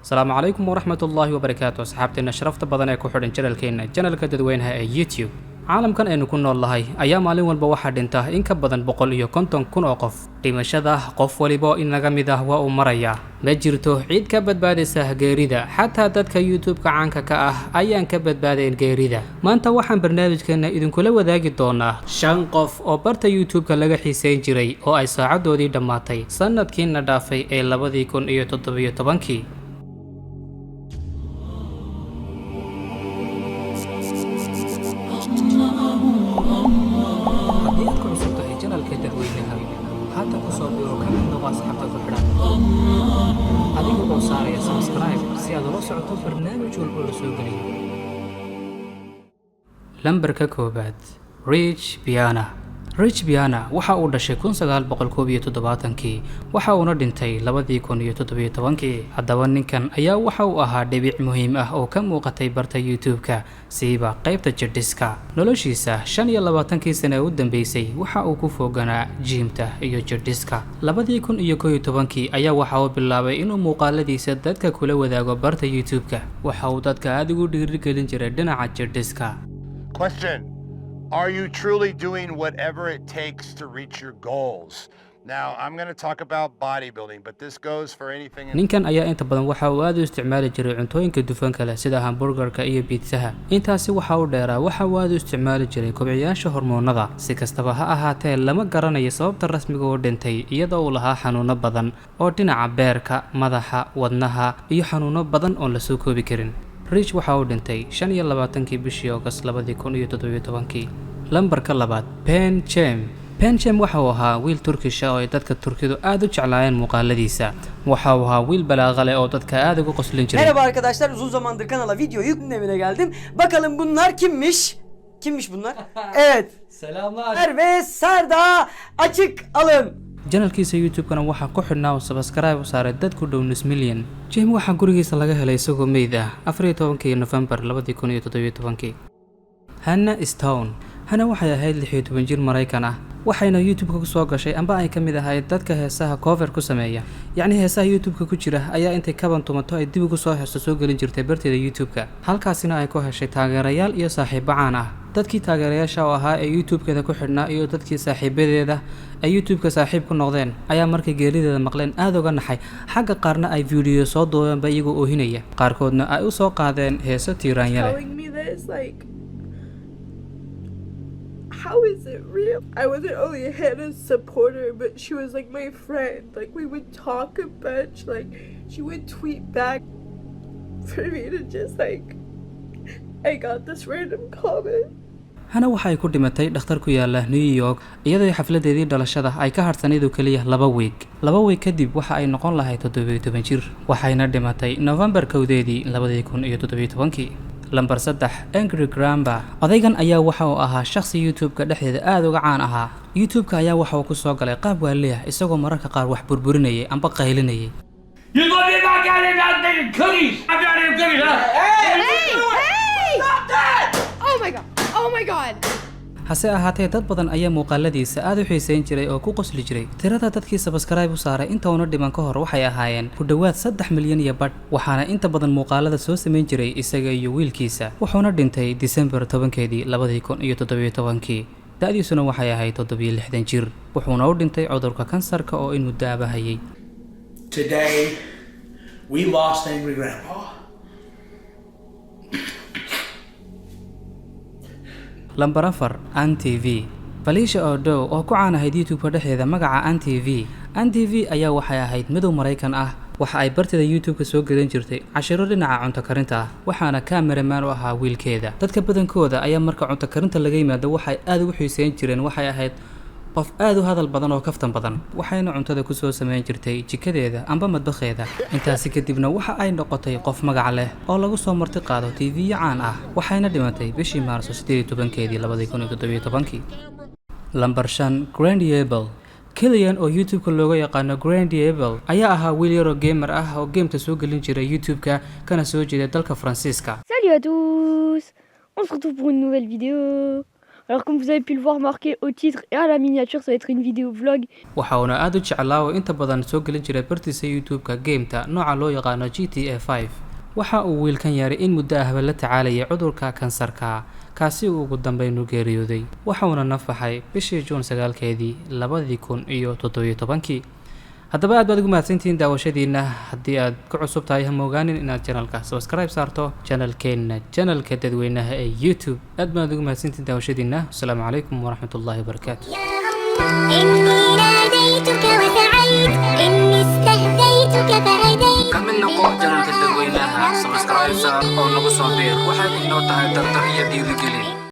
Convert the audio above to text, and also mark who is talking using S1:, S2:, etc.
S1: السلام عليكم ورحمة الله وبركاته. أصحابتنا شرفت بدنا ku xidhan channelka dadweynaha ee YouTube. caalamkan aynu ku noolahay ayaa maalin walba waxa dhinta in ka badan 150,000 oo qof. dhimashada qof waliba inaga mid ah waa uu maraya. ma jirto cid ka badbaadaysa geerida, xataa dadka YouTube-ka caanka ka ah ayaan ka badbaadeen geerida. maanta waxaan barnaamijkeena idinkula wadaagi doonaa 5 qof oo barta YouTube-ka laga xiiseyn jiray oo ay saacadoodii dhamaatay sanadkiina dhaafay ee 2017. هذا كسر بيرو كمان نواس حتى كحرة. هذه هو صار يا سبسكرايب سيادة راسع تو برنامج والرسوقني. لمبركة كوبات ريتش بيانا. ريتش بيانا waxa uu dhashay 1977 waxa uu dhintay 2017. haddaba ninkan ayaa waxa uu ahaa dhibic muhiim ah oo ka muuqatay barta YouTube-ka siiba qaybta jidhiska. noloshiisa 25 sano u dambeysay waxa uu ku foganaa jimta iyo jidhiska. 2011 ayaa waxa uu bilaabay inuu muuqaaladiisa dadka kula wadaago barta YouTube-ka. waxa uu dadka aad ugu dhiirigelin jiray dhinaca jidhiska.
S2: Question. Are you truly doing whatever it takes to reach your goals? Now, I'm going to talk about bodybuilding, but this goes for anything.
S1: ninkan ayaa inta badan waxa uu aad u isticmaali jiray cuntooyinka dufanka leh sida hamburgerka iyo pizzaha. intaasi waxa uu dheeraa waxa uu aad u isticmaali jiray kobciyaasha hormoonada. si kastaba ha ahaatee lama garanayo sababta rasmiga oo dhintay iyadoo uu lahaa xanuuno badan oo dhinaca beerka, madaxa, wadnaha iyo xanuuno badan oo la soo koobi karin. rich waxa uu dhintay 25 bishii August 2017. lambarka labaad Penchem waxa uu ahaa wiil Turkish ah oo ay dadka Turkidu aad u jeclaayeen muuqaaladiisa. waxa uu ahaa wiil balaaqa leh oo dadka aad ugu qoslin jiray.
S3: Merhaba arkadaşlar, uzun zamandır kanala video yüklemeye geldim. Bakalım bunlar kimmiş? Kimmiş bunlar? Evet.
S1: Selamlar.
S3: Ve Serda açık alın.
S1: janalkiisa YouTube-kana waxa ku xidhnaa subscribe u saaray dad ku dhow 9 milyan. Jim waxa gurigiisa laga helay isagoo meyd ah 14 November 2017. Hannah Stone waxay ahayd 16 jir Mareykan ah. waxayna YouTube-ka ku soo gashay amba ay kamid ahayd dadka heesaha cover ku sameeya. yacni heesaha YouTube-ka ku jira ayaa intay kaban tumato ay dib ugu soo heesto soo gelin jirtay barteeda YouTube-ka. halkaasina ay ku heshay taageerayaal iyo saaxiibo caan ah. dadkii taageerayaasha oo ahaa ee YouTube-keeda ku xidhnaa iyo dadkii saaxiibadeeda ay YouTube-ka saaxiib ku noqdeen ayaa markay geerideeda maqleen aad uga naxay. xagga qaarna ay video soo duubeenba iyagoo oohinaya, qaarkoodna ay u soo qaadeen heeso tiiraanya leh.
S4: How is it real? I wasn't only Hannah's supporter, but she was like my friend. Like we would talk a bunch. Like she would tweet back for me to just like, I got this random comment.
S1: Hannah waxay ku dhimatay dhakhtar ku yaala New York iyadoo xafladeedii dhalashada ay ka harsaneyd oo kaliya 2 week. 2 week kadib waxa ay noqon lahayd 17 jir. waxayna dhimatay November 2017. lambar 3 Angry Grandpa. odaygan ayaa waxa uu ahaa shakhsi YouTube-ka dhexdeeda aad uga caan ahaa. YouTube-ka ayaa waxa uu ku soo galay qaab waali ah isagoo mararka qaar wax burburinayay amba qaylinayay.
S5: You gonna be back out in that nigga cookies? I got him cookies, huh?
S4: Hey! Stop that! Oh my god!
S1: hase ahaatee dad badan ayaa muuqaaladiisa aad u xiiseyn jiray oo ku qosli jiray. tirada dadkii subscribe u saaray inta uu dhiman ka hor waxay ahaayeen ku dhawaad 3 milyan iyo badh. waxaana inta badan muuqaalada soo sameyn jiray isaga iyo wiilkiisa. wuxuuna dhintay December 10 2017. da'diisuna waxay ahayd 67 jir. wuxuuna u dhintay cudurka kansarka oo in muddo ah hayay.
S5: Today, we lost Angry Grandpa.
S1: lambar 4 ANTV. Felicia Odo oo ku caan ahayd YouTube-ka dhexdeeda magaca ANTV ayaa waxay ahayd midow Mareykan ah. waxa ay barteeda YouTube-ka soo gelin jirtay cashiro dhinaca cunto karinta ah, waxaana cameraman u ahaa wiilkeeda. dadka badankooda ayaa marka cunto karinta laga yimaado waxay aad ugu xiiseyn jireen. waxay ahayd qof aad u hadal badan oo kaftan badan, waxayna cuntada ku soo sameyn jirtay jikadeeda amba madbakheeda. intaasi kadibna waxa ay noqotay qof magac leh oo lagu soo marti qaado TV caan ah. waxayna dhimatay bishii Maarso 18 2017. lambar 5 Grandiable. Killian oo YouTube-ka looga yaqaano Grandiable ayaa ahaa wiil yar oo gamer ah oo gameta soo gelin jiray YouTube-ka kana soo jeeda dalka Faransiiska.
S6: Salut à tous! On se retrouve pour une nouvelle vidéo. Alors comme vous avez pu le voir marqué au titre et à la miniature, ça va être une vidéo vlog.
S1: waxauna aad u jeclaa oo inta badan soo gelin jiray bartiisa YouTube-ka game-ta nooca loo yaqaano GTA 5 waxa uu wiilkan yaray in muddo ahba la tacaalayay cudurka kansarka kaasi uu ugu dambeyn u geeriyooday waxauna nafaxay bishii June 9keedii 2017 haddaba aad baad ugu mahadsantihiin daawashadiina haddii aad ku cusub tahay ha moogaanin inaad channelka subscribe saarto channelka dadweynaha ee YouTube aad baad ugu mahadsantihiin daawashadiina assalaamu calaykum waraxmatullaahi wabarakaatu
S7: إني ناديتك وسعيت إني استهديتك فهديت
S1: kamid noqo channelka dadweynaha subscribe saar oo nagu soo biir waxay inoo tahay tartar iyo dhiirigelin